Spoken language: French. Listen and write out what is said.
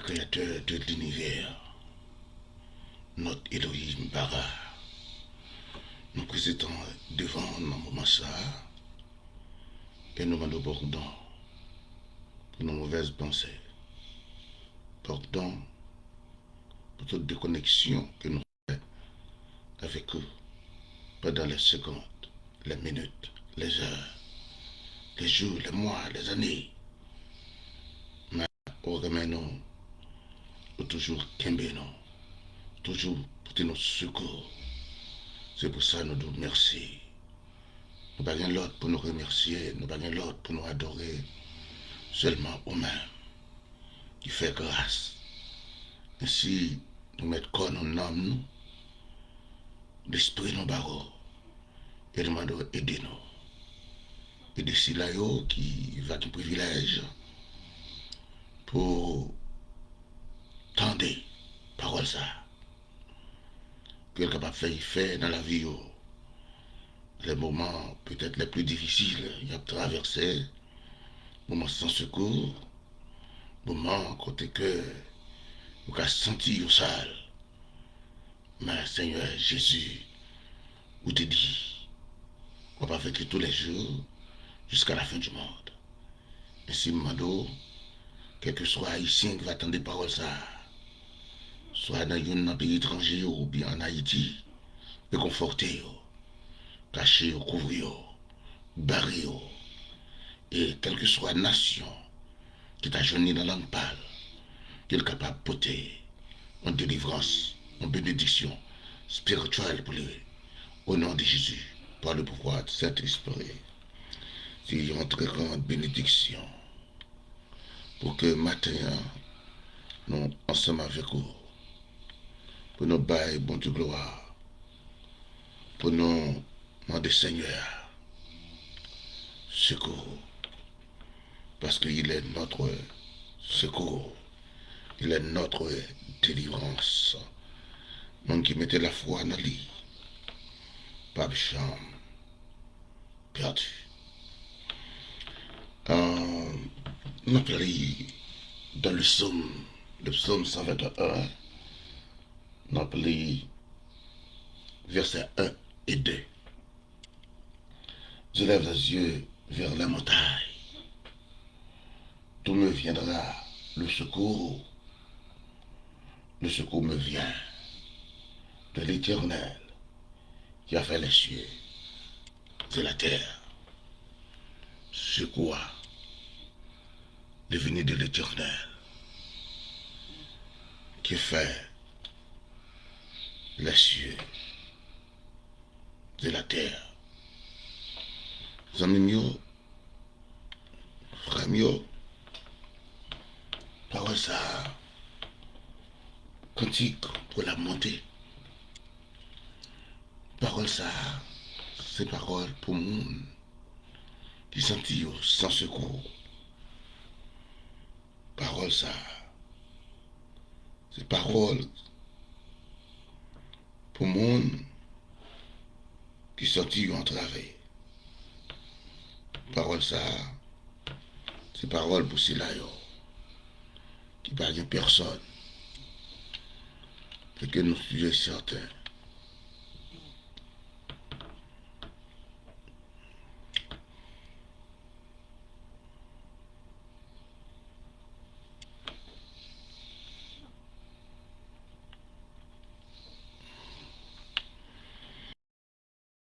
créateur de l'univers, notre Elohim Bara, nous présentons devant nos moments ça et nous demandons pardon pour nos mauvaises pensées, pardon pour toute déconnexion que nous faisons avec eux pendant les secondes, les minutes, les heures, les jours, les mois, les années. Mais au remet nous, toujours kembe nous, toujours pour nos secours. C'est pour ça que nous disons merci. Nous n'avons pas l'autre pour nous remercier, nous n'avons pas l'autre pour nous adorer, seulement au-même qui fait grâce. Ainsi, nous mettons corps en âme, nous, l'esprit nous barreaux, et nous demandons aider-nous. Et de là qui va un privilège pour tendre parole ça. Qu'elle est capable de faire dans la vie, les moments peut-être les plus difficiles, il y a traversé, moments sans secours, moments côté que nous avons senti au sale. Mais Seigneur Jésus, vous te dit, on va vécu tous les jours jusqu'à la fin du monde. Ainsi, Mando, quel que soit haïtien qui va attendre des paroles ça, soit dans un pays étranger ou bien en Haïti, réconforter, cacher, couvrir, barrer, et quelle que soit la nation qui t'a jeuni dans la langue pâle, qui est capable de porter en délivrance, en bénédiction spirituelle pour lui, au nom de Jésus, par le pouvoir de cet esprit. C'est une très grande bénédiction pour que matin, nous, ensemble avec vous, pour nous bailler bon Dieu gloire, pour nous demander Seigneur, secours, parce qu'il est notre secours, il est notre délivrance. Mon qui mettait la foi dans lui, pas de chambre, perdu. Nous appelons dans le psaume 121, nous appelons versets 1 et 2. Je lève les yeux vers la montagne. D'où me viendra le secours? Le secours me vient de l'Éternel qui a fait les cieux et la terre. Secours devenu de l'Éternel qui fait les cieux et la terre. Amis mieux, frères mieux, parole ça, cantique pour la montée. Parole ça, c'est parole pour monde qui sentit sans secours. Parole ça, c'est parole pour monde qui sentit entravé. Parole ça, c'est parole pour ceux-là qui ne parlent personne. Et que nous soyons certains